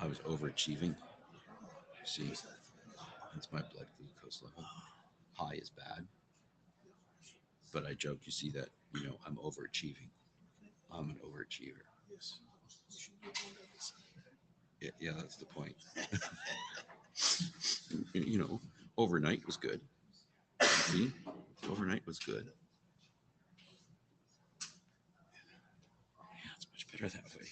I was overachieving. See, that's my blood glucose level. High is bad, but I joke. You see that? I'm overachieving. I'm an overachiever. Yeah, that's the point. you know, Overnight was good. See, overnight was good. Yeah, it's much better that way.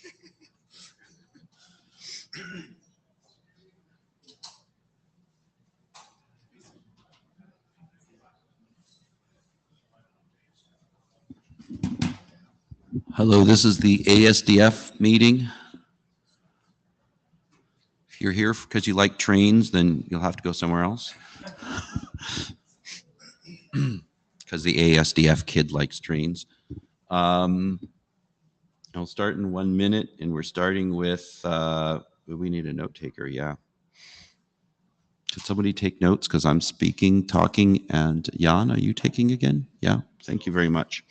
Hello, this is the ASDF meeting. If you're here because you like trains, then you'll have to go somewhere else. Because the ASDF kid likes trains. I'll start in 1 minute, and we're starting with, we need a note taker, yeah. Could somebody take notes? Because I'm speaking, talking, and Jan, are you taking again? Yeah, thank you very much.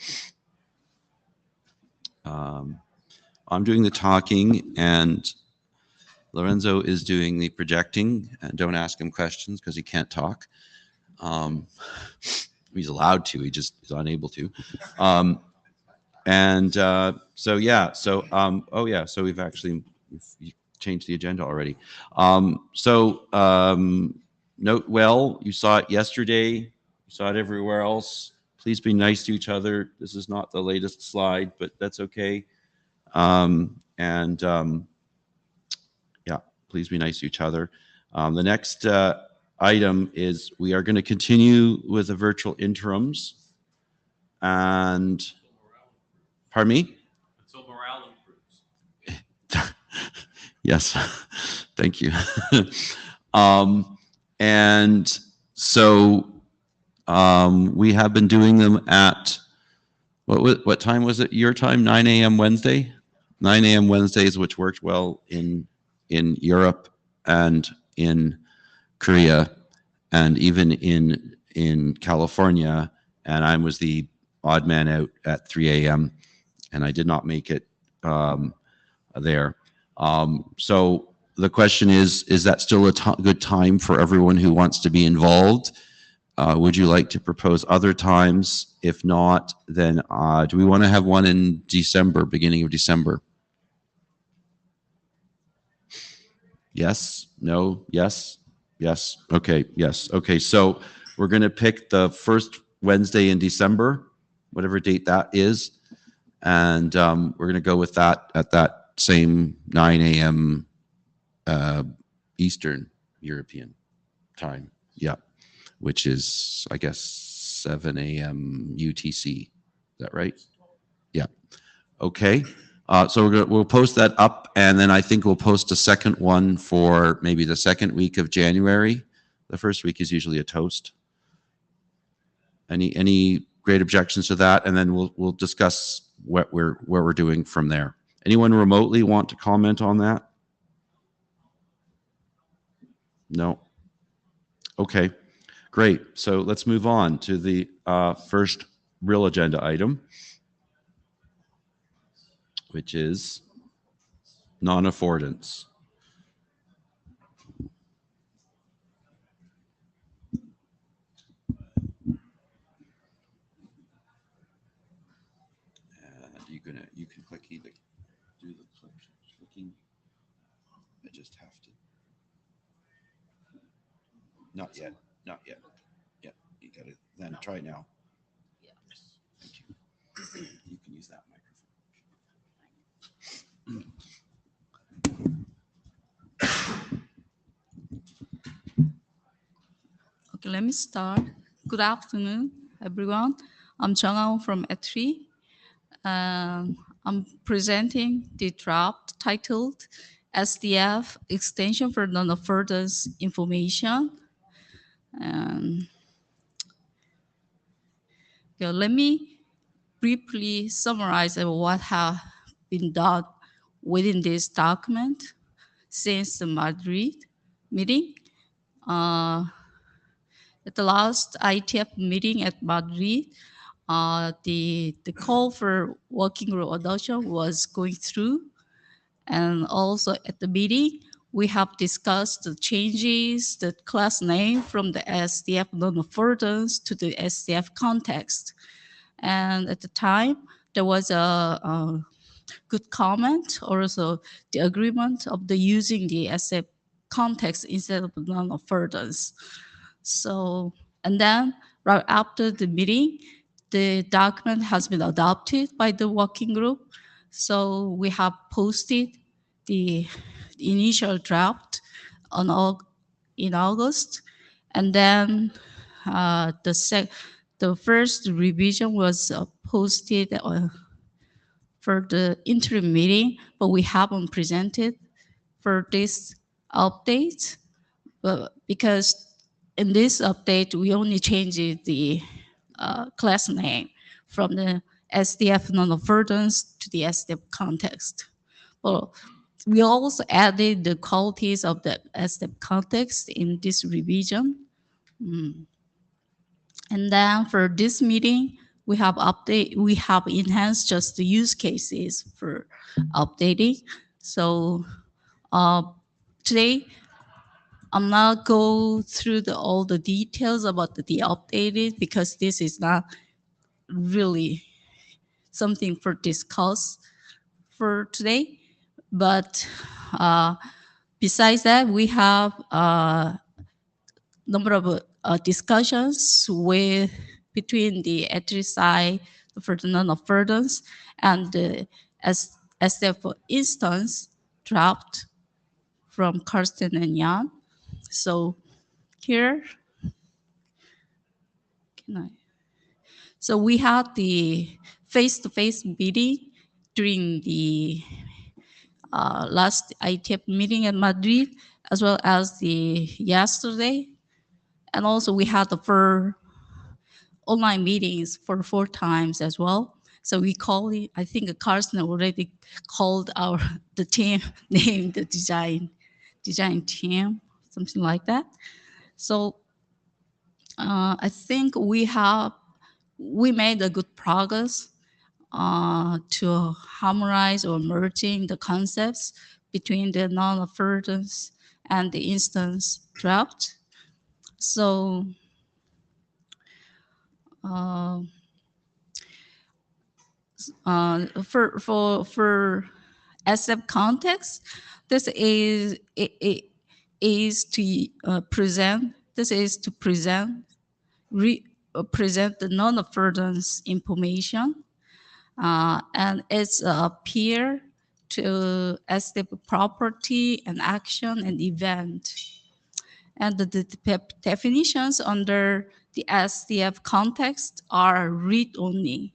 I'm doing the talking, and Lorenzo is doing the projecting. And don't ask him questions because he can't talk. He's allowed to, he just is unable to. So we've actually changed the agenda already. Note well, you saw it yesterday, you saw it everywhere else. Please be nice to each other. This is not the latest slide, but that's okay. Please be nice to each other. The next item is we are going to continue with the virtual interims. And pardon me? So morale improves. Yes, thank you. We have been doing them at, what time was it? Your time, 9 a.m. Wednesday? 9 a.m. Wednesdays, which worked well in Europe and in Korea and even in California. And I was the odd man out at 3 a.m. and I did not make it there. So the question is that still a good time for everyone who wants to be involved? Would you like to propose other times? If not, then do we want to have one in December, beginning of December? Yes, no, yes, yes. Okay, yes. Okay, so we're going to pick the first Wednesday in December, whatever date that is. And we're going to go with that at that same 9 a.m. Eastern European time. Yeah, which is, I guess, 7 a.m. UTC. Is that right? Yeah. Okay. So we'll post that up, and then I think we'll post a second one for maybe the second week of January. The first week is usually a toast. Any great objections to that? And then we'll discuss what we're doing from there. Anyone remotely want to comment on that? No. Okay. Great. So let's move on to the first real agenda item, which is non-affordance. And you can click either. Do the clicking. I just have to. Not yet. Not yet. Yeah, you got it. Then try now. Yes. Thank you. You can use that microphone. Okay, let me start. Good afternoon, everyone. I'm Chang from A3. I'm presenting the draft titled SDF Extension for Non-Affordance Information. Let me briefly summarize what has been done within this document since the Madrid meeting. At the last IETF meeting at Madrid, the call for working group adoption was going through. And also at the meeting, we have discussed the changes, the class name from the ASDF non-affordance to the ASDF context. And at the time, there was a good comment, also the agreement of the using the ASDF context instead of non-affordance. So, and then right after the meeting, the document has been adopted by the working group. So we have posted the initial draft in August, and then the first revision was posted for the interim meeting, but we haven't presented for this update. But because in this update, we only changed the class name from the SDF non-affordance to the SDF context. Well, we also added the qualities of the SDF context in this revision. And then for this meeting, we have enhanced just the use cases for updating. So today, I'm not go through all the details about the updated because this is not really something for discuss for today. But besides that, we have a number of discussions between the side for the non-affordance and the SDF instance draft from Karsten and Jan. So here, so we had the face-to-face meeting during the last IETF meeting in Madrid, as well as the yesterday. And also we had the online meetings for 4 times as well. So we call it, I think Carsten already called the team name, the design team, something like that. So I think we made a good progress to harmonize or merging the concepts between the non-affordance and the instance draft. So for SF context, this is to present. This is to present the non-affordance information, and it's appear to SDF property and action and event. And the definitions under the SDF context are read-only.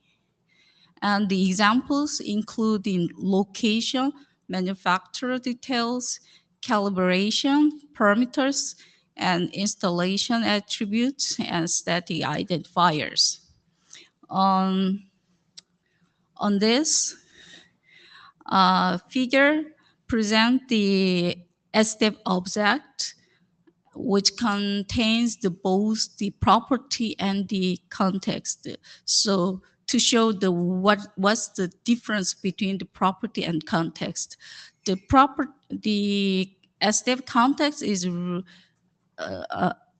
And the examples include in location, manufacturer details, calibration, parameters, and installation attributes and static identifiers. On this figure, present the SDF object, which contains both the property and the context. So to show what's the difference between the property and context. The SDF context is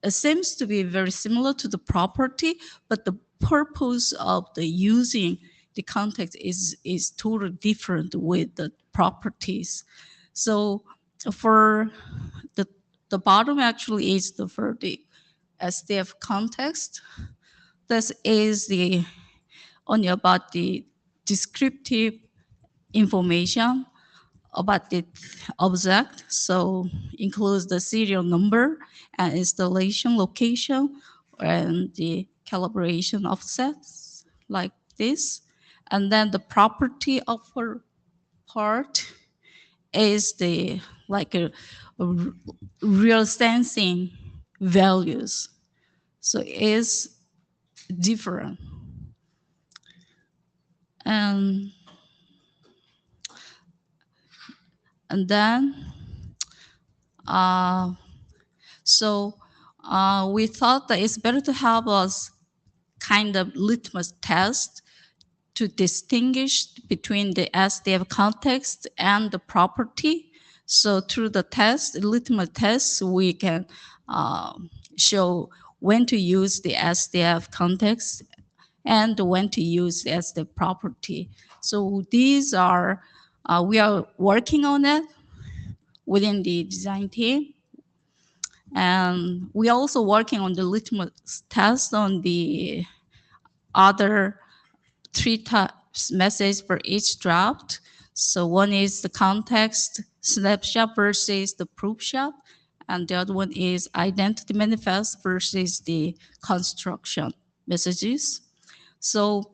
seems to be very similar to the property, but the purpose of the using the context is totally different with the properties. So for the bottom actually is for the SDF context. This is only about the descriptive information about the object. So includes the serial number and installation location and the calibration offsets like this. And then the property of a part is like a real sensing values. So it's different. And then, we thought that it's better to have a kind of litmus test to distinguish between the SDF context and the property. So through the test, litmus test, we can show when to use the SDF context and when to use as the property. So these are, we are working on it within the design team. And we are also working on the litmus test on the other three types message for each draft. So one is the context snapshot versus the proof shot, and the other one is identity manifest versus the construction messages. So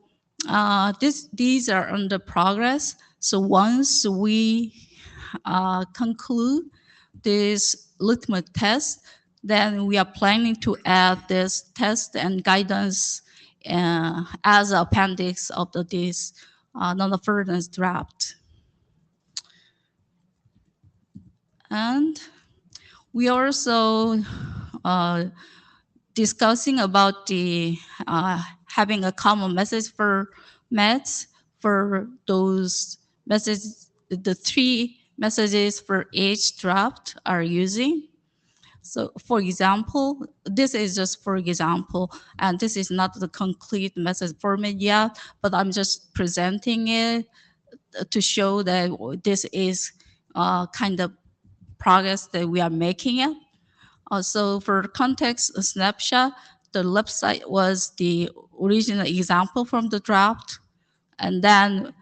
these are under progress. So once we conclude this litmus test, then we are planning to add this test and guidance as appendix of this non-affordance draft. And we also discussing about the having a common message for meds for those messages, the three messages for each draft are using. So for example, this is just for example, and this is not the complete message format yet, but I'm just presenting it to show that this is kind of progress that we are making it. So for context snapshot, the left side was the original example from the draft. And then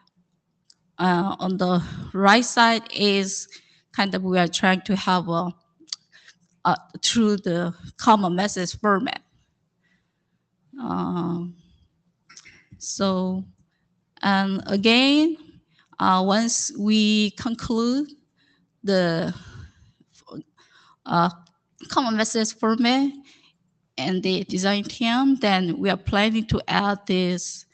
on the right side is kind of we are trying to have through the common message format. So, and again, once we conclude the common message format and the design team, then we are planning to add this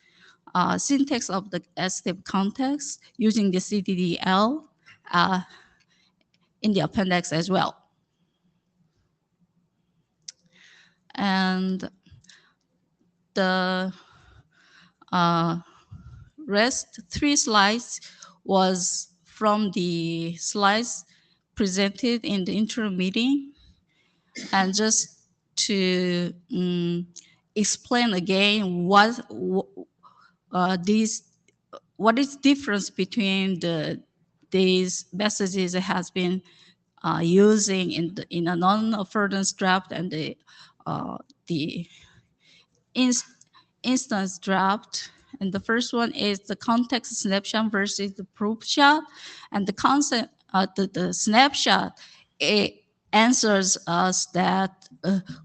syntax of the SDF context using the CDDL in the appendix as well. And the rest 3 slides was from the slides presented in the intro meeting, and just to explain again what is difference between these messages that has been using in a non-affordance draft and the instance draft. And the first one is the context snapshot versus the proof shot. And the concept, the snapshot, it answers us that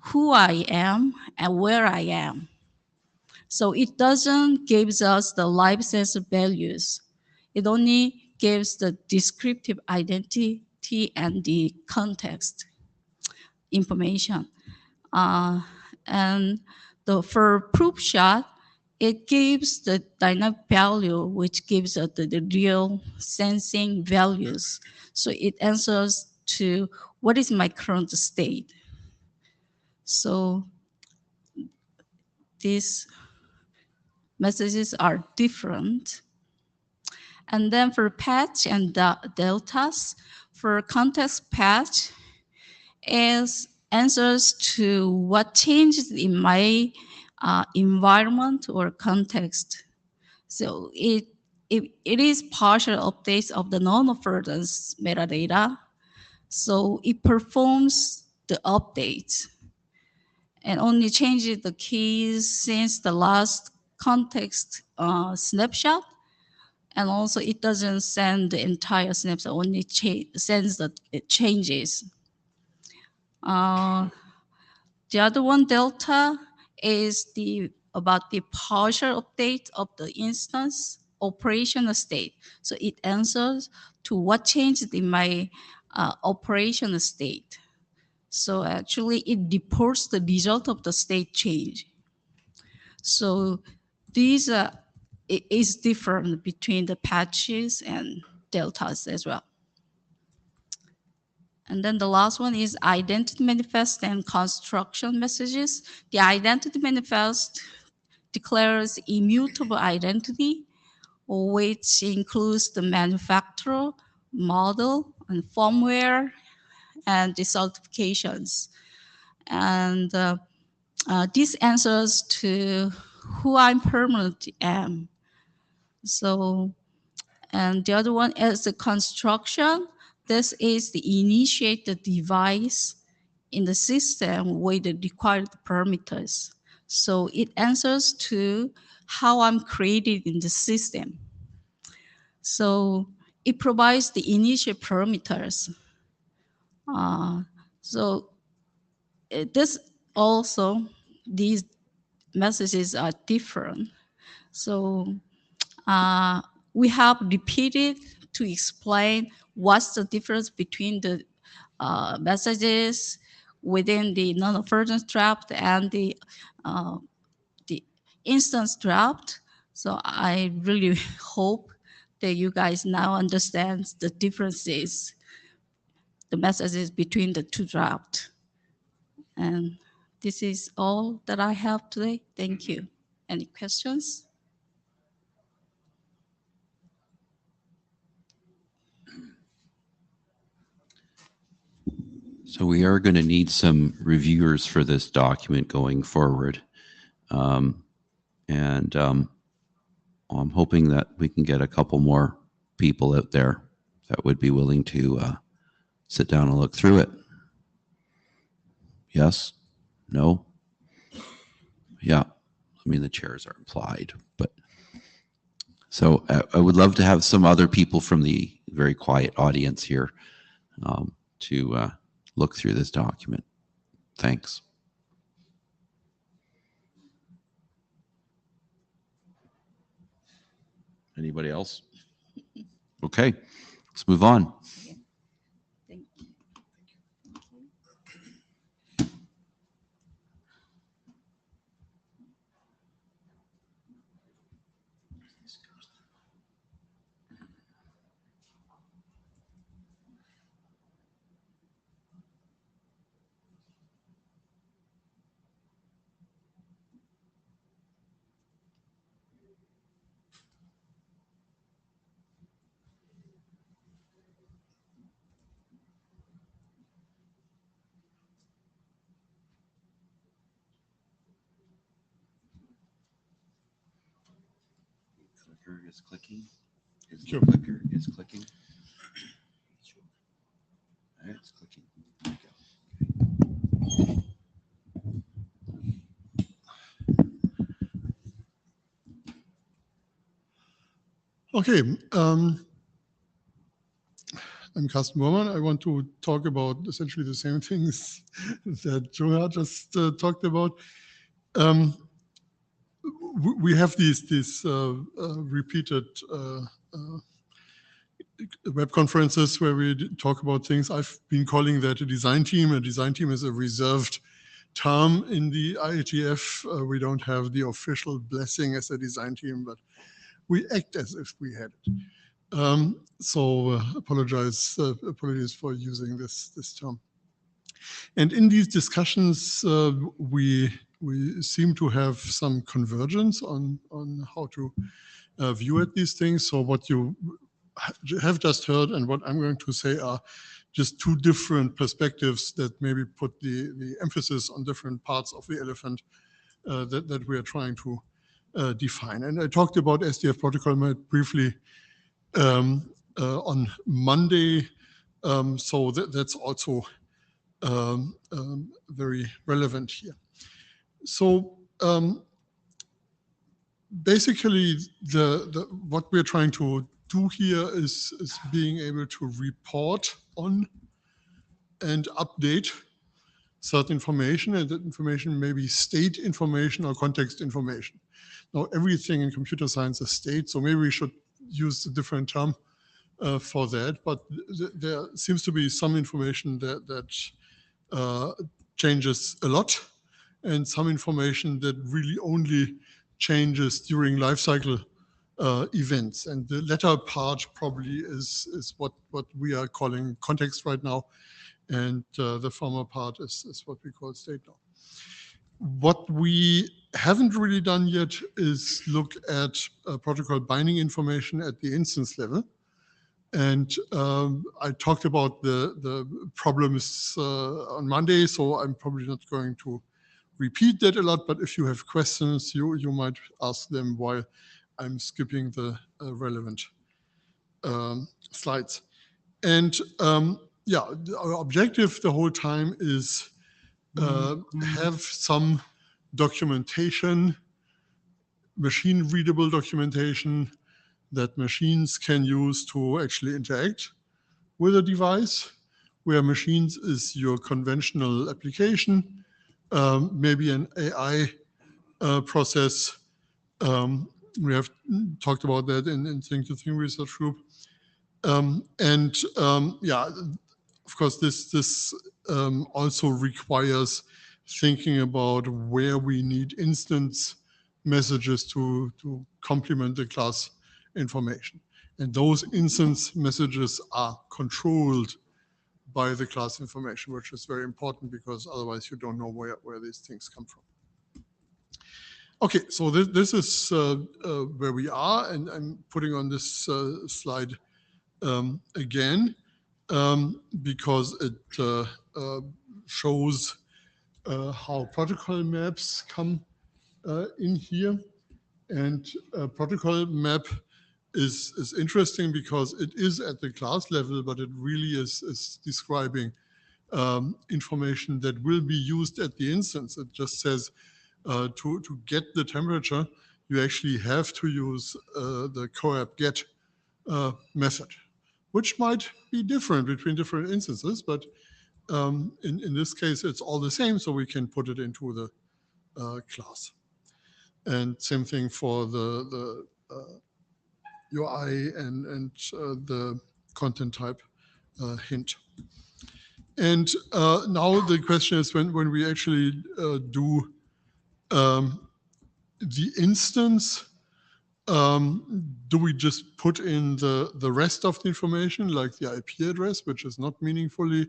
who I am and where I am. So it doesn't gives us the live sensor values. It only gives the descriptive identity and the context information. And for proof shot, it gives the dynamic value, which gives the real sensing values. So it answers to what is my current state. So these messages are different. And then for patch and deltas, for context patch is answers to what changes in my environment or context. So it is partial updates of the non-affordance metadata. So it performs the updates and only changes the keys since the last context snapshot. And also it doesn't send the entire snapshot, only sends the changes. The other one, delta, is about the partial update of the instance operational state. So it answers to what changed in my operational state. So actually it reports the result of the state change. So these it is different between the patches and deltas as well. And then the last one is identity manifest and construction messages. The identity manifest declares immutable identity, which includes the manufacturer, model and firmware and the certifications. And this answers to who I permanently am. So, and the other one is the construction. This is the initiate the device in the system with the required parameters. So it answers to how I'm created in the system. So it provides the initial parameters. So this also, these messages are different. So we have repeated to explain what's the difference between the messages within the non-affordance draft and the instance draft. So I really hope that you guys now understand the differences, the messages between the two drafts. And this is all that I have today. Thank you. Any questions? So we are going to need some reviewers for this document going forward. And I'm hoping that we can get a couple more people out there that would be willing to sit down and look through it. Yes? No? Yeah. I mean, the chairs are implied, but so I would love to have some other people from the very quiet audience here to look through this document. Thanks. Anybody else? Okay, let's move on. Thank you. Clicker is clicking. Sure. Clicker is clicking. It's clicking. There you go. Okay, I'm Carsten Bormann. I want to talk about essentially the same things that Joa just talked about. We have these repeated web conferences where we talk about things. I've been calling that a design team. A design team is a reserved term in the IETF. We don't have the official blessing as a design team, but we act as if we had it. So apologies for using this term. And in these discussions, we seem to have some convergence on how to view at these things. So what you have just heard and what I'm going to say are just two different perspectives that maybe put the emphasis on different parts of the elephant that we are trying to define. And I talked about SDF protocol briefly on Monday, so that's also very relevant here. So basically, what we're trying to do here is being able to report on and update certain information, and that information may be state information or context information. Now, everything in computer science is state, so maybe we should use a different term for that, but there seems to be some information that changes a lot, and some information that really only changes during life cycle events. And the latter part probably is what we are calling context right now, and the former part is what we call state now. What we haven't really done yet is look at protocol binding information at the instance level. And I talked about the problems on Monday, so I'm probably not going to repeat that a lot, but if you have questions, you might ask them while I'm skipping the relevant slides. And yeah, our objective the whole time is have some documentation, machine readable documentation that machines can use to actually interact with a device, where machines is your conventional application, maybe an AI process. We have talked about that in Think to Think Research Group. Yeah, of course, this also requires thinking about where we need instance messages to complement the class information. And those instance messages are controlled by the class information, which is very important because otherwise you don't know where these things come from. Okay, so this is where we are, and I'm putting on this slide again because it shows how protocol maps come in here. And protocol map is interesting because it is at the class level, but it really is describing information that will be used at the instance. It just says to get the temperature, you actually have to use the coapp get method, which might be different between different instances, but in this case, it's all the same, so we can put it into the class. And same thing for the UI and the content type hint. And now the question is when we actually do the instance, do we just put in the rest of the information, like the IP address, which is not meaningfully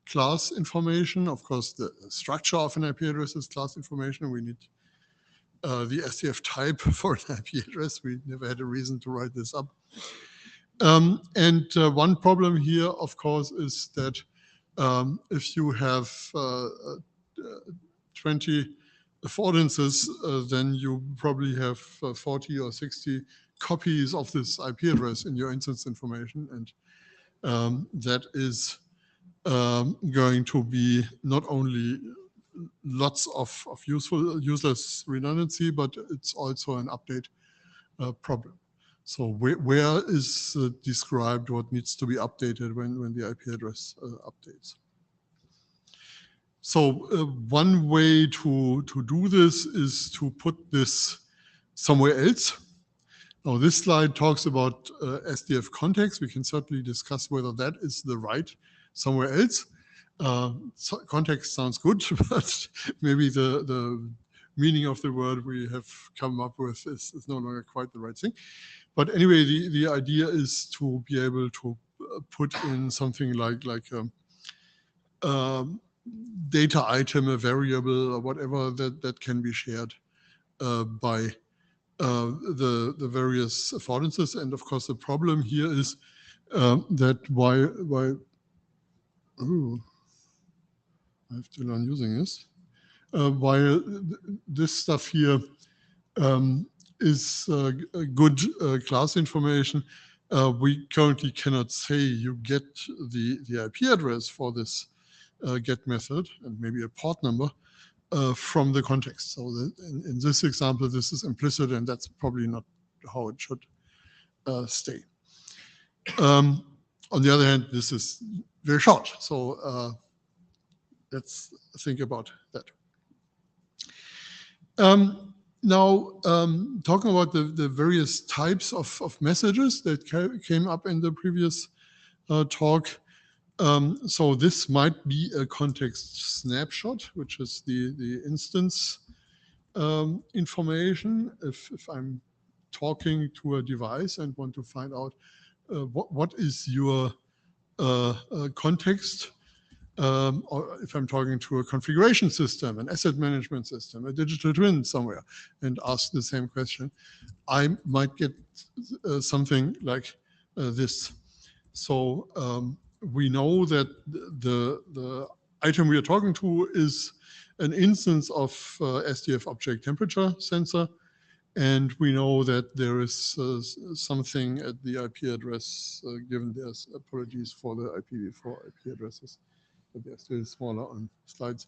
class information? Of course, the structure of an IP address is class information. We need the ASDF type for an IP address. We never had a reason to write this up. One problem here, of course, is that if you have 20 affordances, then you probably have 40 or 60 copies of this IP address in your instance information. And that is going to be not only lots of useless redundancy, but it's also an update problem. So where is described what needs to be updated when the IP address updates? So one way to do this is to put this somewhere else. Now this slide talks about SDF context. We can certainly discuss whether that is the right somewhere else. So context sounds good, but maybe the meaning of the word we have come up with is no longer quite the right thing. But anyway, the idea is to be able to put in something like data item, a variable, or whatever that can be shared by the various affordances. And of course, the problem here is that why ooh, I have to learn using this. While this stuff here is good class information, we currently cannot say you get the IP address for this get method and maybe a port number from the context. So in this example, this is implicit, and that's probably not how it should stay. On the other hand, this is very short. So let's think about that. Now, talking about the various types of messages that came up in the previous talk. So this might be a context snapshot, which is the instance information. If I'm talking to a device and want to find out what is your context, or if I'm talking to a configuration system, an asset management system, a digital twin somewhere, and ask the same question, I might get something like this. So we know that the item we are talking to is an instance of SDF object temperature sensor. And we know that there is something at the IP address, given there's apologies for the IPv4 IP addresses, but they're still smaller on slides.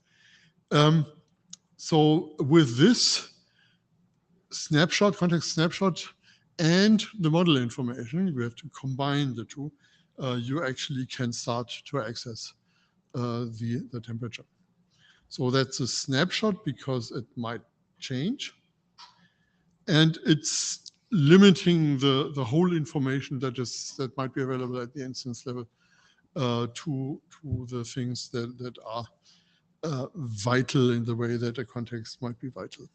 So with this snapshot, context snapshot, and the model information, we have to combine the two, you actually can start to access the temperature. So that's a snapshot because it might change. And it's limiting the whole information that might be available at the instance level to the things that are vital in the way that a context might be vital.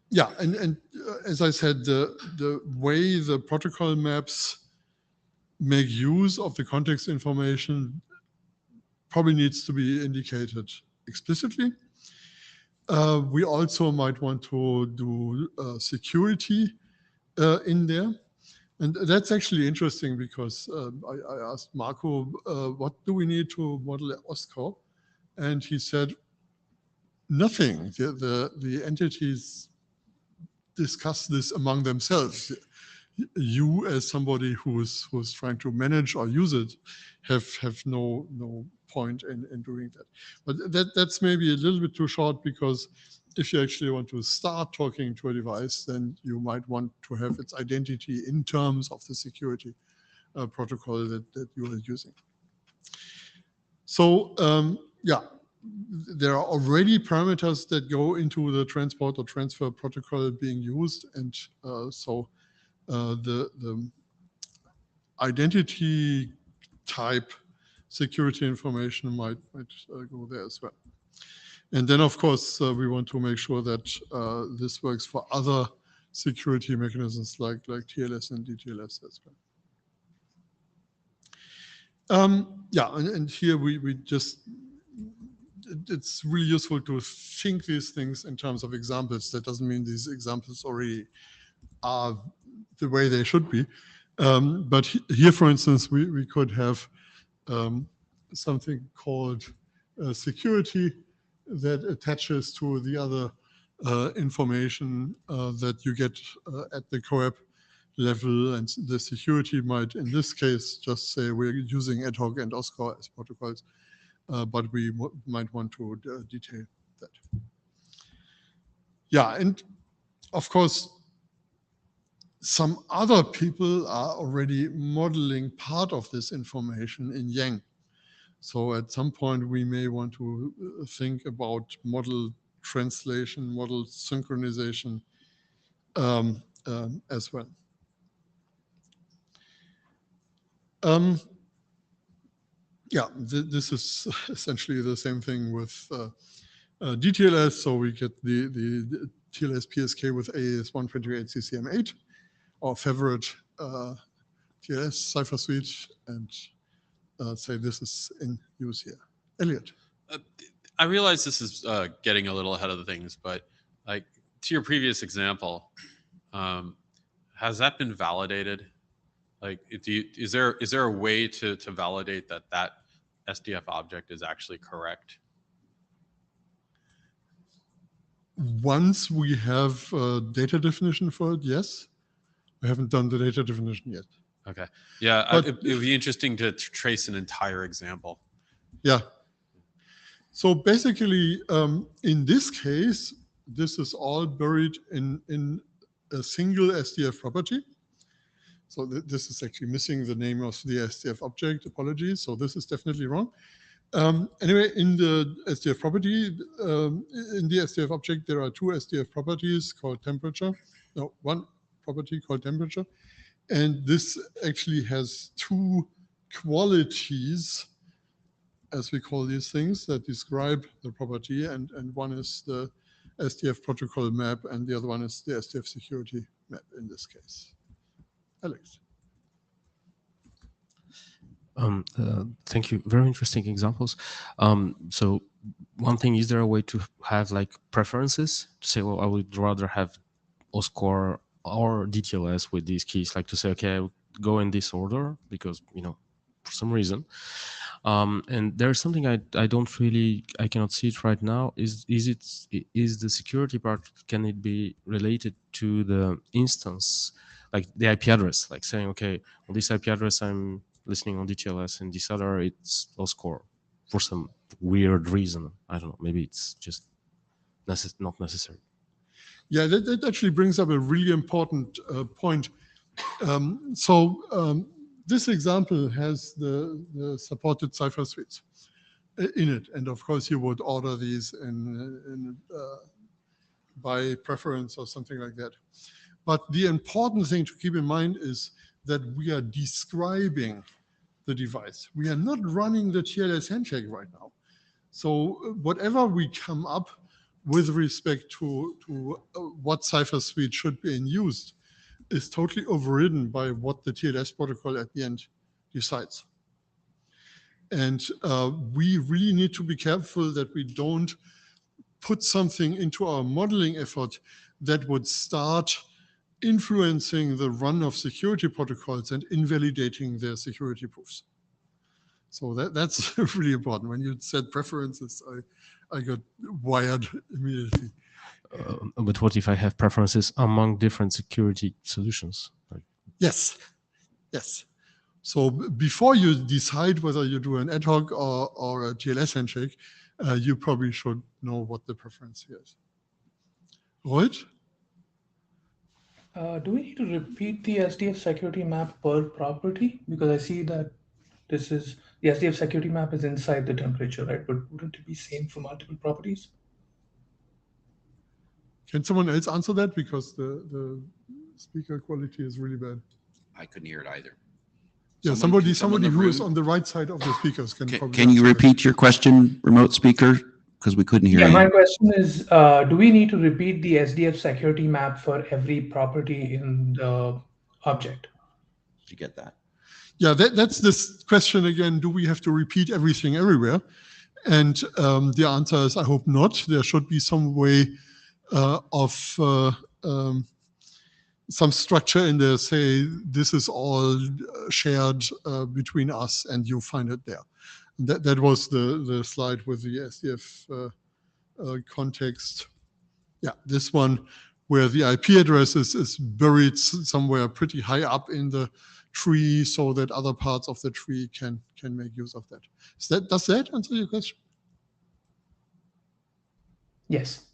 Yeah, and as I said, the way the protocol maps make use of the context information probably needs to be indicated explicitly. We also might want to do security in there. And that's actually interesting because I asked Marco, what do we need to model OSCOR? And he said, nothing. The entities discuss this among themselves. You, as somebody who's trying to manage or use it, have no point in doing that. But that's maybe a little bit too short, because if you actually want to start talking to a device, then you might want to have its identity in terms of the security protocol that you are using. So yeah, there are already parameters that go into the transport or transfer protocol being used, and so the identity type security information might go there as well. And then, of course, we want to make sure that this works for other security mechanisms like TLS and DTLS as well. Yeah, and here we just, it's really useful to think these things in terms of examples. That doesn't mean these examples already are the way they should be. But here, for instance, we could have something called security that attaches to the other information that you get at the COAP level. And the security might, in this case, just say we're using ad hoc and OSCOR as protocols, but we might want to detail that. Yeah, and of course, some other people are already modeling part of this information in Yang. So at some point, we may want to think about model translation, model synchronization as well. Yeah, this is essentially the same thing with DTLS. So we get the TLS PSK with AES 128 CCM8, our favorite TLS cipher suite, and say this is in use here. Elliot. I realize this is getting a little ahead of the things, but like to your previous example, has that been validated? Like, is there a way to validate that SDF object is actually correct? Once we have a data definition for it, yes. We haven't done the data definition yet. Okay. Yeah, it would be interesting to trace an entire example. Yeah. So basically, in this case, this is all buried in a single SDF property. So this is actually missing the name of the SDF object. Apologies. So this is definitely wrong. Anyway, in the SDF property, in the SDF object, there are two SDF properties called temperature. No, one property called temperature. And this actually has two qualities, as we call these things, that describe the property. And one is the SDF protocol map, and the other one is the SDF security map in this case. Alex. Thank you. Very interesting examples. So one thing, is there a way to have like preferences to say, well, I would rather have OSCOR or DTLS with these keys, like to say, okay, go in this order because, for some reason. And there's something I cannot see it right now. Is the security part, can it be related to the instance, like the IP address, like saying, okay, on this IP address I'm listening on DTLS, and this other it's low score for some weird reason. I don't know. Maybe it's just not necessary. Yeah, that actually brings up a really important point. This example has the supported cipher suites in it, and of course you would order these by preference or something like that. But the important thing to keep in mind is that we are describing the device. We are not running the TLS handshake right now. So whatever we come up with respect to what cipher suite should be in use is totally overridden by what the TLS protocol at the end decides. And we really need to be careful that we don't put something into our modeling effort that would start influencing the run of security protocols and invalidating their security proofs. So that's really important. When you said preferences, I got wired immediately. But what if I have preferences among different security solutions? Yes. So before you decide whether you do an ad hoc or a TLS handshake, you probably should know what the preference here is. Right? Do we need to repeat the SDF security map per property? Because I see that the SDF security map is inside the temperature, right? But wouldn't it be same for multiple properties? Can someone else answer that? Because the speaker quality is really bad. I couldn't hear it either. Yeah, Someone somebody in the who is room? on the right side of the speakers can probably Can you answer that. repeat your question, remote speaker? Because we couldn't hear Yeah, you. my question is, do we need to repeat the SDF security map for every property in the object? Did you get that? Yeah, that's this question again. Do we have to repeat everything everywhere? And the answer is, I hope not. There should be some way of some structure in there, say this is all shared between us, and you find it there. That was the slide with the SDF context. Yeah, this one where the IP address is buried somewhere pretty high up in the tree so that other parts of the tree can make use of that. Does that answer your question? Yes.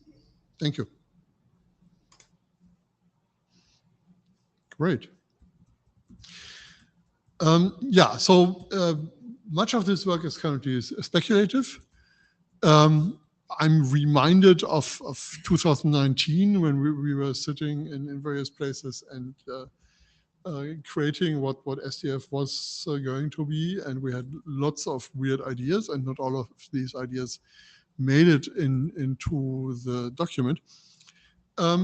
Thank you. Great. Yeah, so much of this work is currently speculative. I'm reminded of 2019 when we were sitting in various places and creating what SDF was going to be, and we had lots of weird ideas, and not all of these ideas made it into the document. Yeah,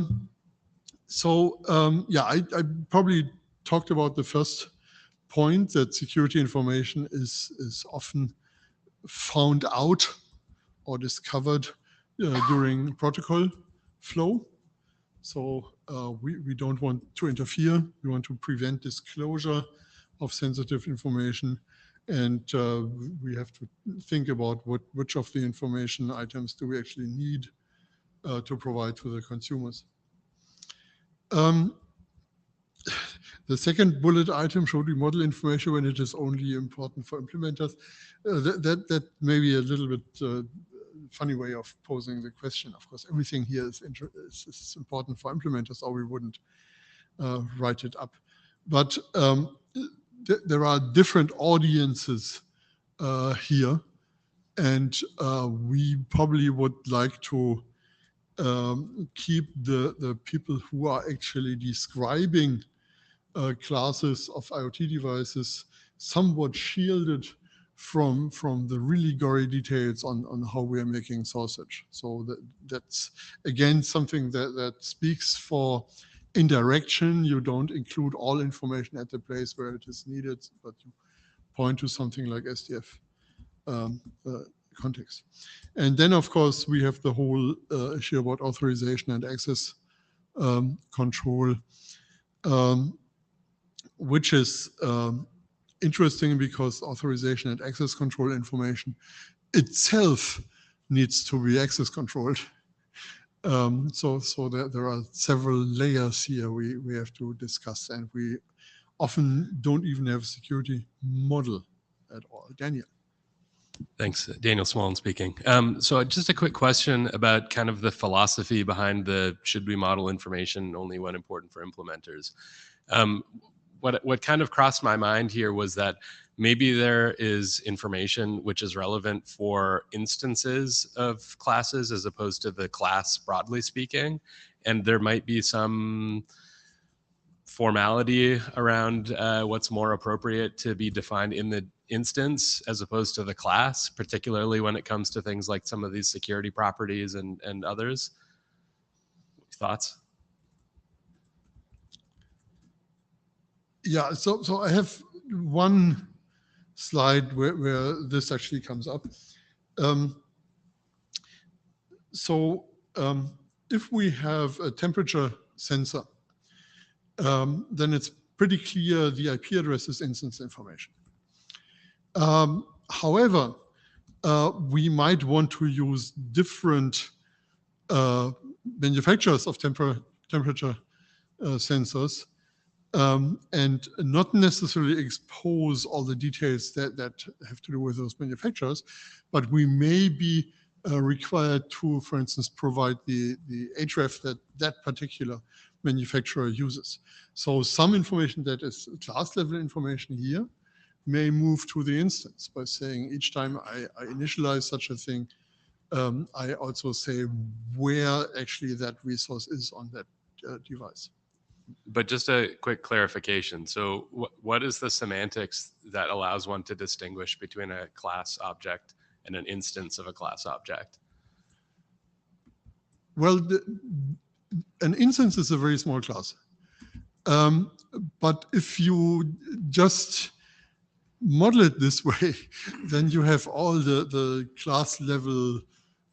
I probably talked about the first point, that security information is often found out or discovered during protocol flow. So we don't want to interfere. We want to prevent disclosure of sensitive information. And we have to think about which of the information items do we actually need to provide to the consumers. The second bullet item, should we model information when it is only important for implementers? That may be a little bit funny way of posing the question. Of course, everything here is important for implementers, or we wouldn't write it up. But there are different audiences here, and we probably would like to keep the people who are actually describing classes of IoT devices somewhat shielded from the really gory details on how we are making sausage. So that's again something that speaks for indirection. You don't include all information at the place where it is needed, but you point to something like SDF context. And then, of course, we have the whole issue about authorization and access control. which is interesting because authorization and access control information itself needs to be access controlled. So there are several layers here we have to discuss, and we often don't even have a security model at all. Daniel. Thanks. Daniel Smolin speaking. So just a quick question about kind of the philosophy behind the should we model information only when important for implementers. What kind of crossed my mind here was that maybe there is information which is relevant for instances of classes as opposed to the class broadly speaking, and there might be some formality around what's more appropriate to be defined in the instance as opposed to the class, particularly when it comes to things like some of these security properties and others. Thoughts? Yeah, so I have one slide where this actually comes up. If we have a temperature sensor, then it's pretty clear the IP address is instance information. However, we might want to use different manufacturers of temperature sensors and not necessarily expose all the details that have to do with those manufacturers, but we may be required to, for instance, provide the href that particular manufacturer uses. So some information that is class level information here may move to the instance by saying each time I initialize such a thing, I also say where actually that resource is on that device. But just a quick clarification. So what is the semantics that allows one to distinguish between a class object and an instance of a class object? Well, an instance is a very small class. But if you just model it this way, then you have all the class level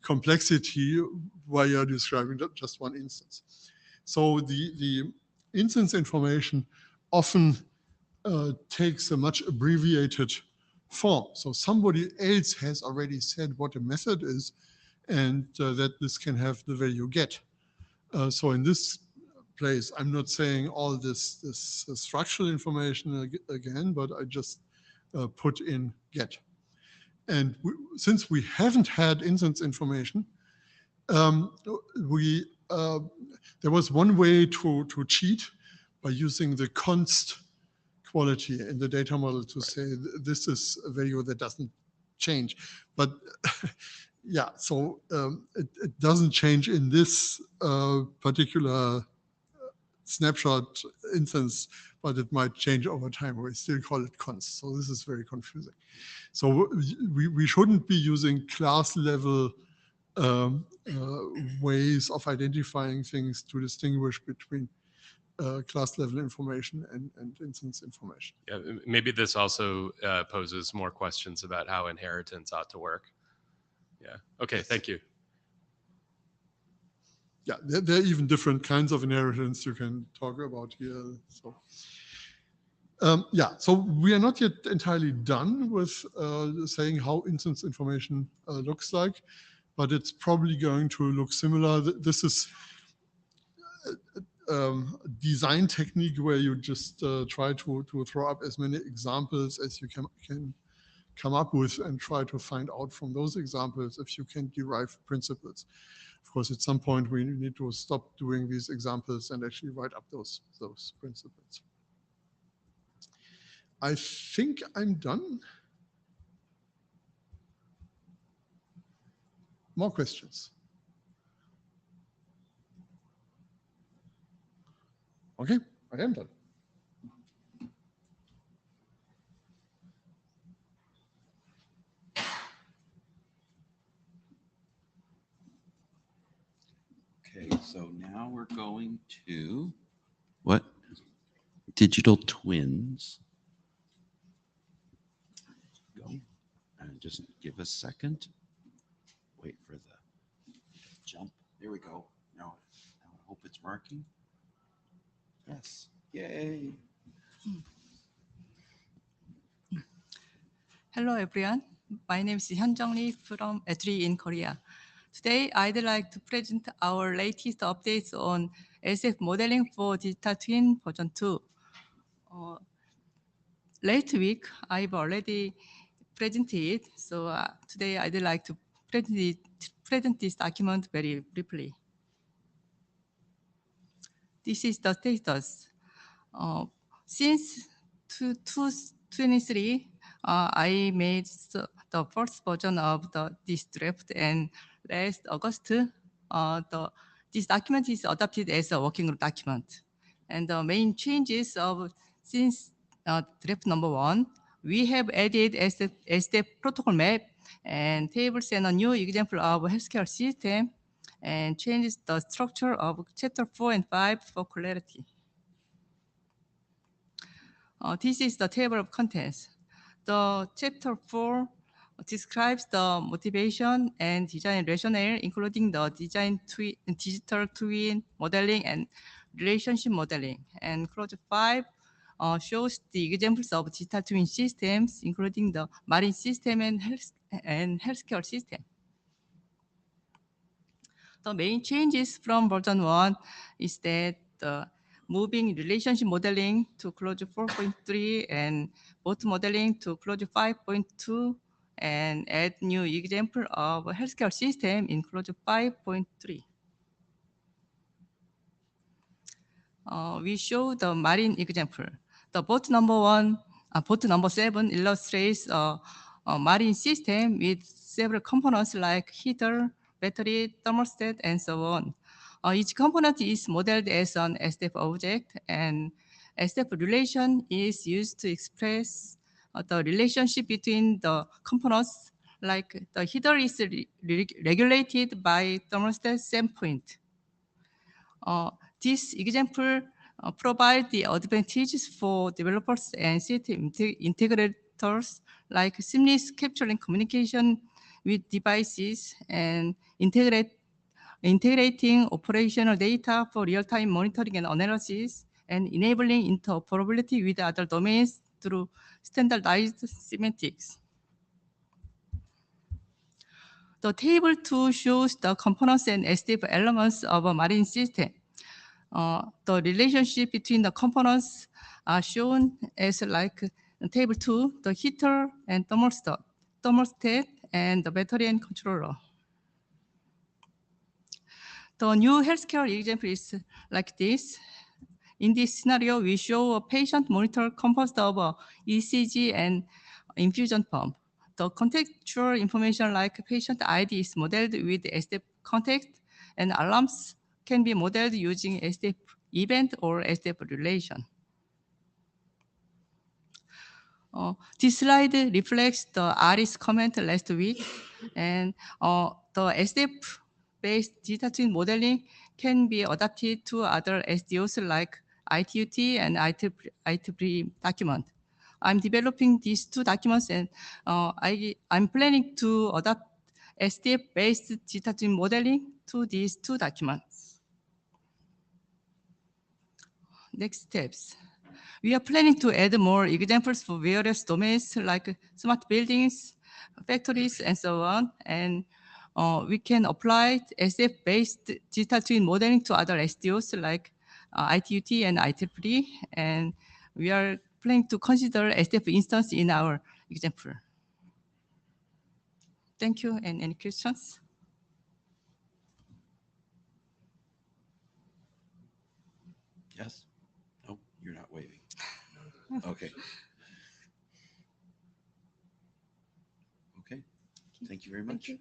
complexity while you're describing just one instance. So the instance information often takes a much abbreviated form. So somebody else has already said what a method is and that this can have the value get. So in this place, I'm not saying all this structural information again, but I just put in get. And since we haven't had instance information, there was one way to cheat by using the const quality in the data model to say this is a value that doesn't change. But yeah, so it doesn't change in this particular snapshot instance, but it might change over time. We still call it const. So this is very confusing. So we shouldn't be using class level ways of identifying things to distinguish between class level information and instance information. Yeah, maybe this also poses more questions about how inheritance ought to work. Yeah. Okay. Yes. Thank you. Yeah, there are even different kinds of inheritance you can talk about here. So, yeah, so we are not yet entirely done with saying how instance information looks like, but it's probably going to look similar. This is a design technique where you just try to throw up as many examples as you can come up with and try to find out from those examples if you can derive principles. Of course, at some point we need to stop doing these examples and actually write up those principles. I think I'm done. More questions? Okay, I am done. Okay, so now we're going to what? Digital twins. Go. And just give a second. Wait for the jump. There we go. Now I hope it's working. Yes. Yay. Hello, everyone. My name is Hyunjung Lee from Etri in Korea. Today, I'd like to present our latest updates on SF modeling for digital twin version 2. Last week, I've already presented, so today I'd like to present this document very briefly. This is the status. Since 2023, I made the first version of this draft, and last August, this document is adopted as a working group document. And the main changes of since draft number 1, we have added ASDF protocol map and tables and a new example of healthcare system, and changed the structure of chapter 4 and 5 for clarity. This is the table of contents. The chapter 4 describes the motivation and design rationale, including the digital twin modeling and relationship modeling. And clause 5 shows the examples of digital twin systems, including the marine system and healthcare system. The main changes from version 1 is that moving relationship modeling to clause 4.3 and both modeling to clause 5.2, and add new example of healthcare system in clause 5.3. We show the marine example. The boat number 7 illustrates a marine system with several components like heater, battery, thermostat, and so on. Each component is modeled as an ASDF object, and ASDF relation is used to express the relationship between the components, like the heater is regulated by thermostat set point. This example provides the advantages for developers and system integrators, like seamless capturing communication with devices and integrating operational data for real-time monitoring and analysis, and enabling interoperability with other domains through standardized semantics. The table 2 shows the components and SDF elements of a marine system. The relationship between the components are shown as like table 2, the heater and thermostat, and the battery and controller. The new healthcare example is like this. In this scenario, we show a patient monitor composed of a ECG and infusion pump. The contextual information like patient ID is modeled with SDF context, and alarms can be modeled using SDF event or SDF relation. This slide reflects the Ari's comment last week, and the SDF-based digital twin modeling can be adapted to other SDOs like ITUT and IEEE document. I'm developing these two documents, and I'm planning to adapt SDF-based digital twin modeling to these two documents. Next steps. We are planning to add more examples for various domains like smart buildings, factories, and so on. And we can apply SF-based digital twin modeling to other SDOs like ITUT and IEEE. And we are planning to consider SF instance in our example. Thank you, and any questions? Yes? No, you're not waving. Okay. Okay. Thank you very much. you.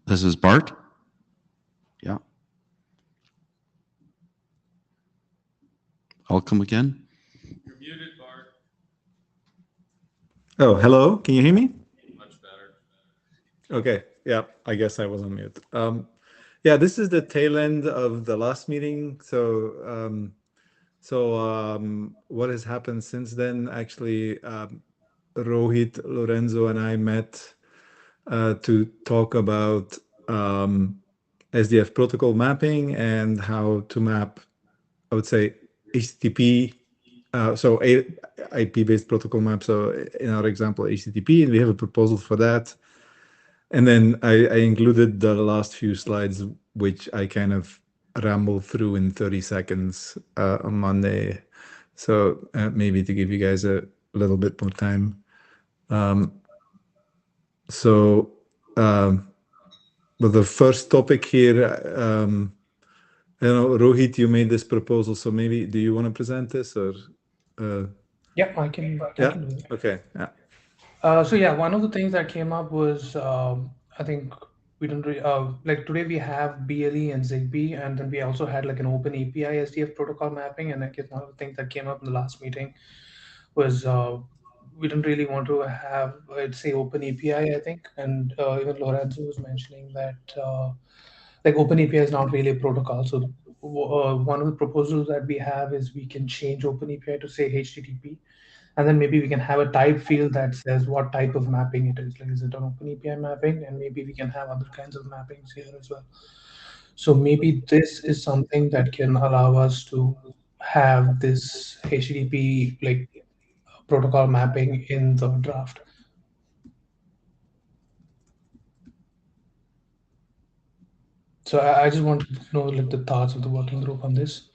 This is Bart. Yeah. I'll come again. You're muted, Bart. Oh, hello. Can you hear me? Much better. Okay. Yeah, I guess I was on mute. Yeah, this is the tail end of the last meeting. So, what has happened since then? Actually, Rohit, Lorenzo, and I met to talk about SDF protocol mapping and how to map, I would say, HTTP. So IP-based protocol map. So in our example, HTTP, and we have a proposal for that. And then I included the last few slides, which I kind of rambled through in 30 seconds on Monday. So maybe to give you guys a little bit more time. But the first topic here, Rohit, you made this proposal, so maybe do you want to present this or? Yeah, I can do that. Okay. Yeah. So yeah, one of the things that came up was I think we didn't like today we have BLE and ZigBee, and then we also had like an open API SDF protocol mapping. And I guess one of the things that came up in the last meeting was we didn't really want to have, I'd say, open API, I think, and even Lorenzo was mentioning that like open API is not really a protocol. So one of the proposals that we have is we can change open API to say HTTP. And then maybe we can have a type field that says what type of mapping it is. Like, is it an open API mapping? And maybe we can have other kinds of mappings here as well. So maybe this is something that can allow us to have this HTTP like protocol mapping in the draft. So I just wanted to know like the thoughts of the working group on this.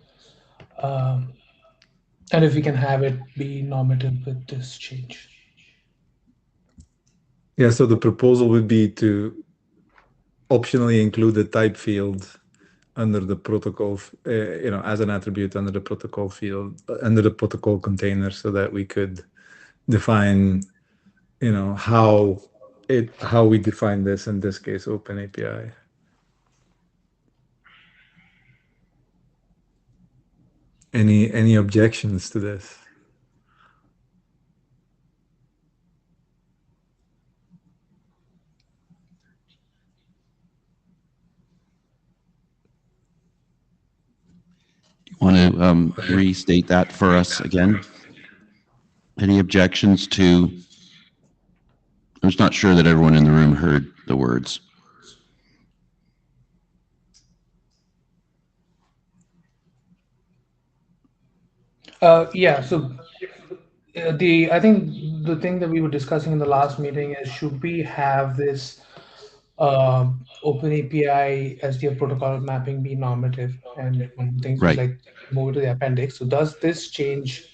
And if we can have it be normative with this change. Yeah, so the proposal would be to optionally include the type field under the protocol, as an attribute under the protocol field, under the protocol container, so that we could define, how we define this, in this case, open API. Any objections to this? Want to restate that for us again? Any objections to? I'm just not sure that everyone in the room heard the words. Yeah, so I think the thing that we were discussing in the last meeting is, should we have this open API SDF protocol mapping be normative? And one of the things was Right. like move to the appendix. So does this change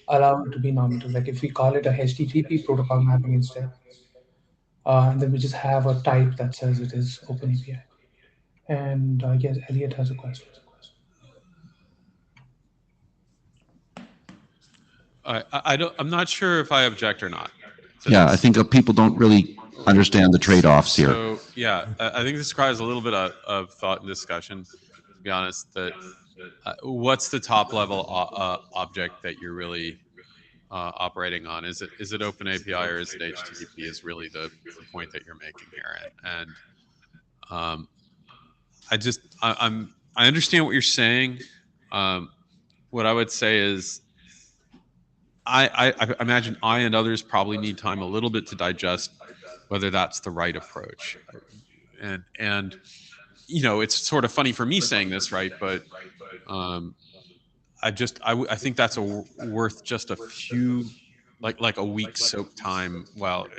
allow it to be normative? Like if we call it a HTTP protocol mapping instead, and then we just have a type that says it is open API. And I guess Elliot has a question. I'm not sure if I object or not. Yeah, I think people don't really understand the trade-offs here. So yeah, I think this requires a little bit of thought and discussion. To be honest, that what's the top level object that you're really operating on? Is it open API or is it HTTP? Is really the point that you're making here. And I understand what you're saying. What I would say is, I imagine I and others probably need time a little bit to digest whether that's the right approach. And it's sort of funny for me saying this, right? But I think that's worth just a few, like a week's soak time. Well,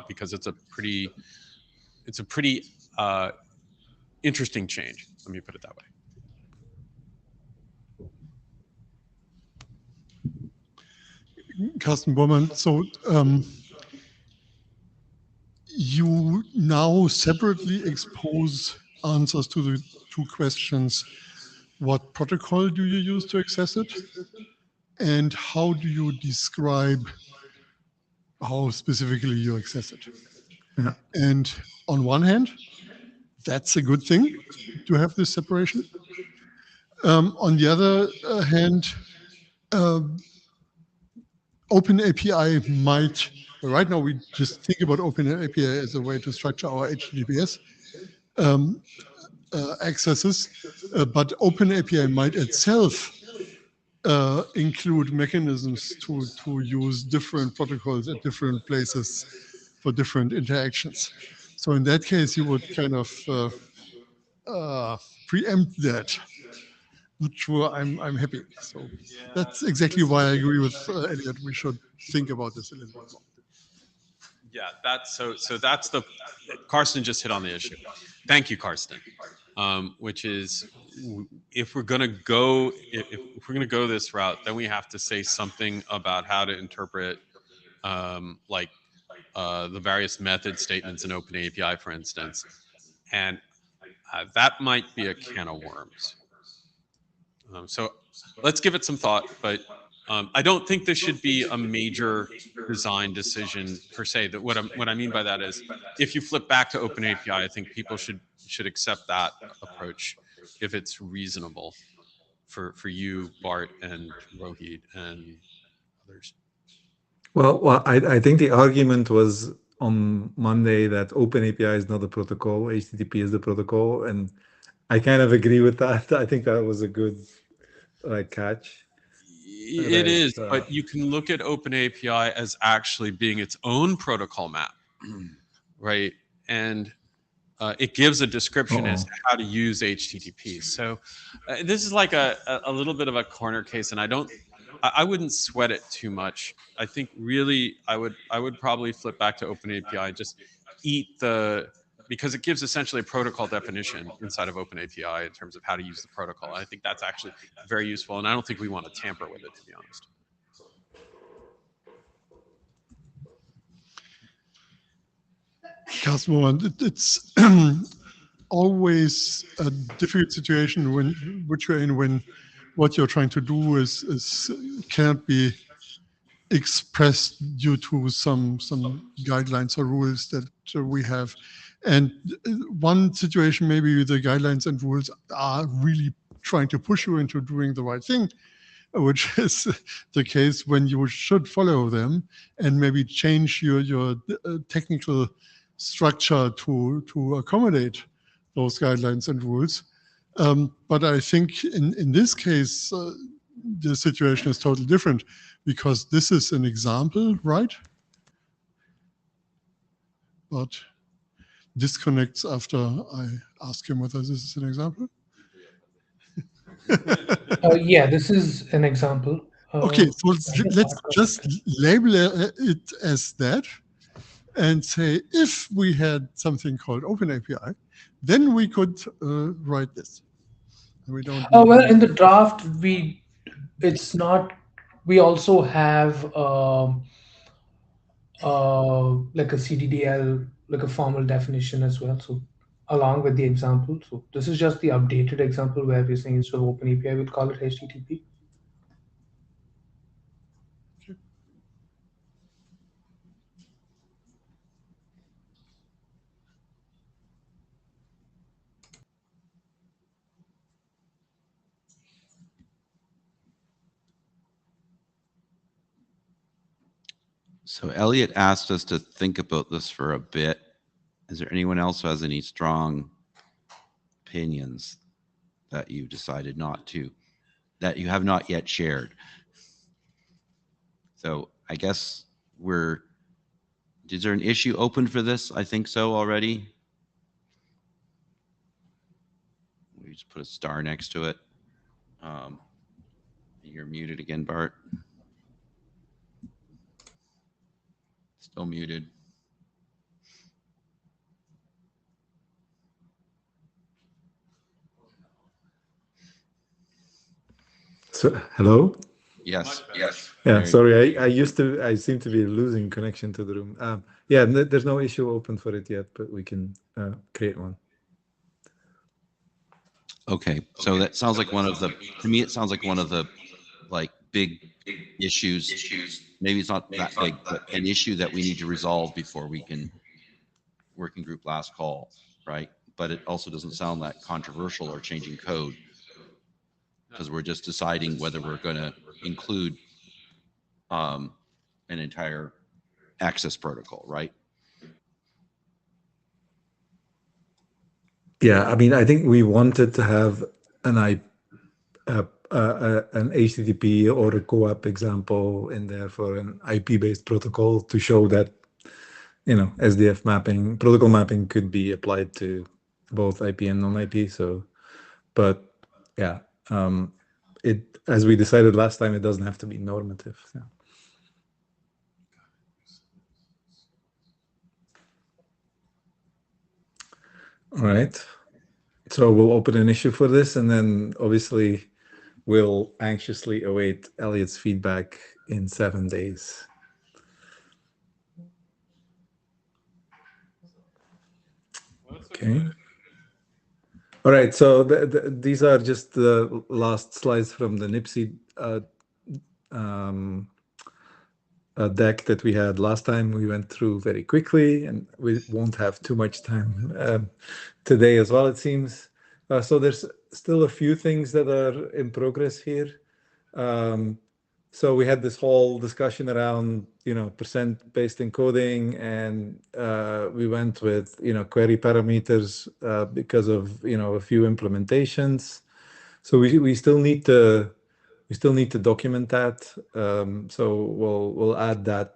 because it's a pretty interesting change. Let me put it that way. Carsten Bormann, so you now separately expose answers to the two questions. What protocol do you use to access it? And how do you describe how specifically you access it? Yeah. And on one hand, that's a good thing to have this separation. On the other hand, Open API might But right now, we just think about OpenAPI as a way to structure our HTTPS accesses, but OpenAPI might itself include mechanisms to use different protocols at different places for different interactions. So in that case, you would kind of preempt that. Not sure I'm happy. So that's exactly why I agree with Elliot. We should think about this a little bit more. Yeah, that's the Karsten just hit on the issue. Thank you, Karsten. Which is, if we're gonna go this route, then we have to say something about how to interpret the various method statements in OpenAPI, for instance, and that might be a can of worms. So let's give it some thought, but I don't think this should be a major design decision per se. That what I mean by that is, if you flip back to OpenAPI, I think people should accept that approach if it's reasonable for you, Bart, and Rohit, and others. Well, I think the argument was on Monday that OpenAPI is not a protocol, HTTP is the protocol, and I kind of agree with that. I think that was a good catch. It is, but you can look at OpenAPI as actually being its own protocol map, right? And it gives a description as to how to use HTTP. So this is like a little bit of a corner case, and I wouldn't sweat it too much. I think really I would probably flip back to OpenAPI, just because it gives essentially a protocol definition inside of OpenAPI in terms of how to use the protocol. I think that's actually very useful, and I don't think we want to tamper with it, to be honest. Carsten, it's always a difficult situation which you're in when what you're trying to do is can't be expressed due to some guidelines or rules that we have. And one situation, maybe the guidelines and rules are really trying to push you into doing the right thing, which is the case when you should follow them and maybe change your technical structure to accommodate those guidelines and rules. But I think in this case, the situation is totally different because this is an example, right? But disconnects after I ask him whether this is an example. Yeah, this is an example. Okay, so let's just label it as that and say, if we had something called OpenAPI, then we could write this. And we don't. Well, in the draft, it's not. We also have like a CDDL, like a formal definition as well. So along with the example. So this is just the updated example where we're saying instead of OpenAPI, we'll call it HTTP. So Elliot asked us to think about this for a bit. Is there anyone else who has any strong opinions that you decided that you have not yet shared? So I guess is there an issue open for this? I think so already. We just put a star next to it. You're muted again, Bart. Still muted. So, hello? Yes. Yeah, sorry, I seem to be losing connection to the room. Yeah, there's no issue open for it yet, but we can create one. Okay, so that sounds like to me it sounds like one of the big issues. Maybe it's not that big, but an issue that we need to resolve before we can working group last call, right? But it also doesn't sound that controversial or changing code, because we're just deciding whether we're going to include an entire access protocol, right? Yeah, I mean, I think we wanted to have an HTTP or a co-op example in there for an IP-based protocol to show that, SDF mapping, protocol mapping could be applied to both IP and non-IP. So, but yeah, as we decided last time, it doesn't have to be normative. Yeah. All right. So we'll open an issue for this, and then obviously we'll anxiously await Elliot's feedback in 7 days. Okay. All right. So these are just the last slides from the NIPSI deck that we had last time. We went through very quickly, and we won't have too much time today as well, it seems. So there's still a few things that are in progress here. So we had this whole discussion around, percent-based encoding, and we went with, query parameters because of, a few implementations. So we still need to document that. So we'll add that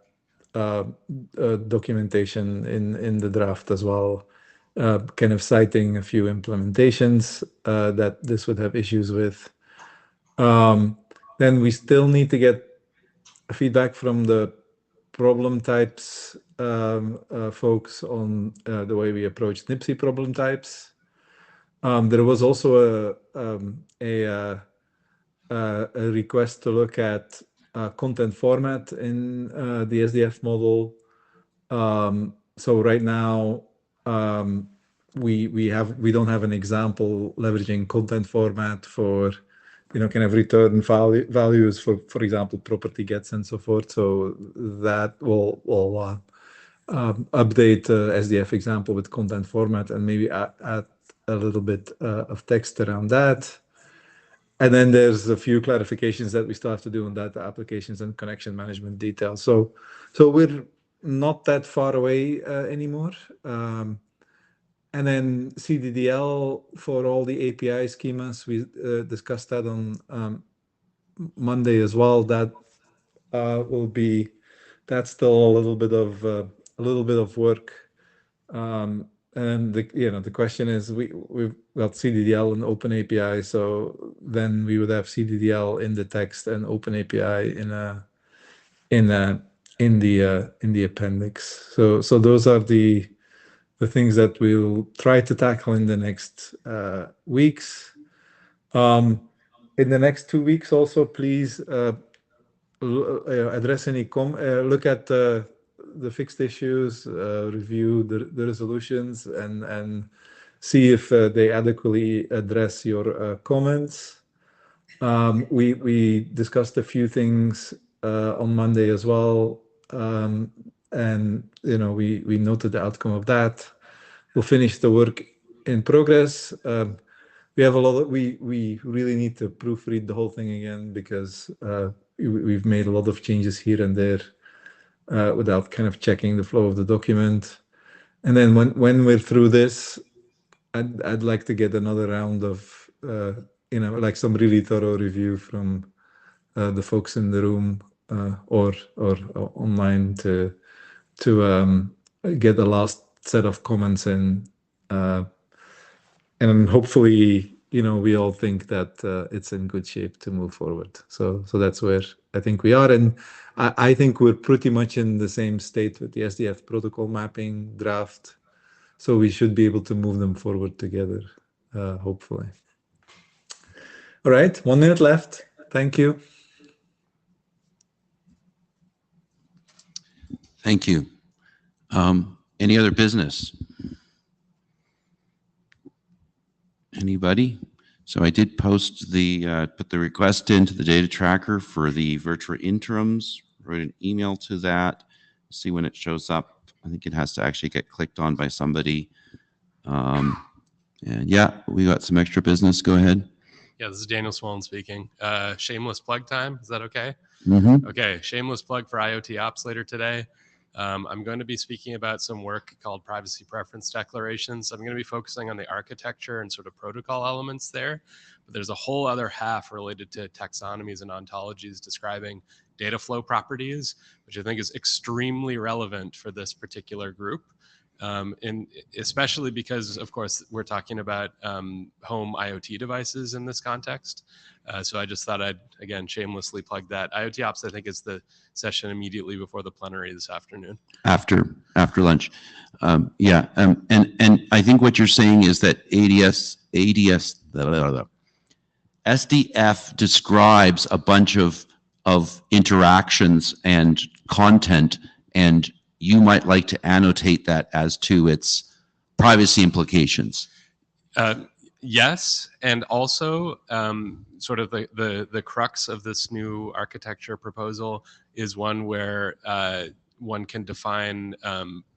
documentation in the draft as well, kind of citing a few implementations that this would have issues with. Then we still need to get feedback from the problem types folks on the way we approach NIPSI problem types. There was also a request to look at content format in the SDF model. So right now we don't have an example leveraging content format for kind of return values for example, property gets and so forth. So that will update SDF example with content format and maybe add a little bit of text around that. And then there's a few clarifications that we still have to do on data applications and connection management details. So we're not that far away anymore. And then CDDL for all the API schemas, we discussed that on Monday as well. That that's still a little bit of work. And the question is, we've got CDDL and Open API, so then we would have CDDL in the text and Open API in the appendix. So those are the things that we'll try to tackle in the next weeks. In the next 2 weeks, also please address any look at the fixed issues, review the resolutions, and see if they adequately address your comments. We discussed a few things on Monday as well, and we noted the outcome of that. We'll finish the work in progress. We have a lot of, we really need to proofread the whole thing again because we've made a lot of changes here and there without kind of checking the flow of the document. And then when we're through this, I'd like to get another round of like some really thorough review from the folks in the room or online to get the last set of comments in, and hopefully we all think that it's in good shape to move forward. So that's where I think we are, and I think we're pretty much in the same state with the SDF protocol mapping draft, so we should be able to move them forward together, hopefully. All right, 1 minute left. Thank you. Thank you. Any other business? Anybody? So I did post put the request into the data tracker for the virtual interims, wrote an email to that, see when it shows up. I think it has to actually get clicked on by somebody. And yeah, we got some extra business. Go ahead. Yeah, this is Daniel Swollen speaking. Shameless plug time. Is that okay? Mm-hmm. Okay, shameless plug for IoT Ops later today. I'm going to be speaking about some work called privacy preference declarations. I'm going to be focusing on the architecture and sort of protocol elements there. But there's a whole other half related to taxonomies and ontologies describing data flow properties, which I think is extremely relevant for this particular group. And especially because, of course, we're talking about home IoT devices in this context. So I just thought I'd, again, shamelessly plug that. IoT Ops, I think, is the session immediately before the plenary this afternoon. After lunch. Yeah, and I think what you're saying is that SDF describes a bunch of interactions and content, and you might like to annotate that as to its privacy implications. Yes, and also sort of the crux of this new architecture proposal is one where one can define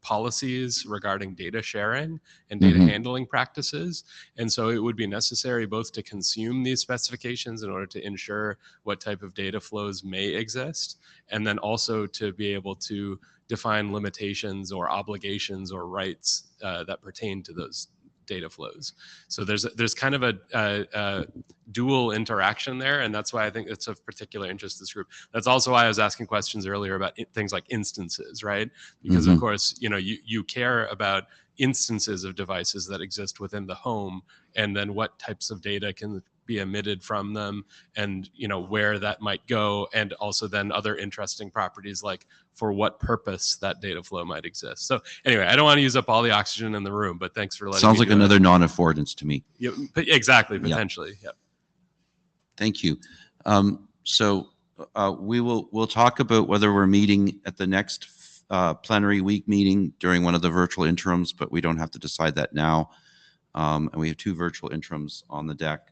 policies regarding data sharing and data handling practices. And so it would be necessary both to consume these specifications in order to ensure what type of data flows may exist, and then also to be able to define limitations or obligations or rights that pertain to those data flows. So there's kind of a dual interaction there, and that's why I think it's of particular interest to this group. That's also why I was asking questions earlier about things like instances, right? Because of course, you care about instances of devices that exist within the home, and then what types of data can be emitted from them, and where that might go, and also then other interesting properties like for what purpose that data flow might exist. So anyway, I don't want to use up all the oxygen in the room, but thanks for letting Sounds me like another non-affordance to me. Yeah, exactly, potentially. Yeah. Thank you. So we'll talk about whether we're meeting at the next plenary week meeting during one of the virtual interims, but we don't have to decide that now. And we have 2 virtual interims on the deck.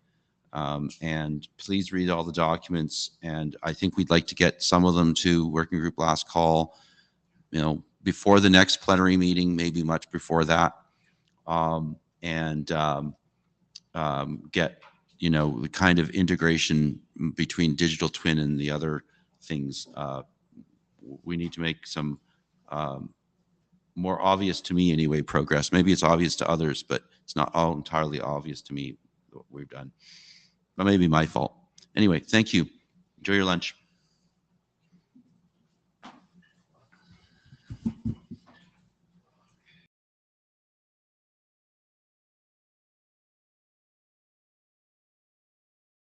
And please read all the documents. And I think we'd like to get some of them to working group last call, before the next plenary meeting, maybe much before that. Get the kind of integration between digital twin and the other things. We need to make some more obvious, to me anyway, progress. Maybe it's obvious to others, but it's not all entirely obvious to me what we've done. That may be my fault. Anyway, thank you. Enjoy your lunch.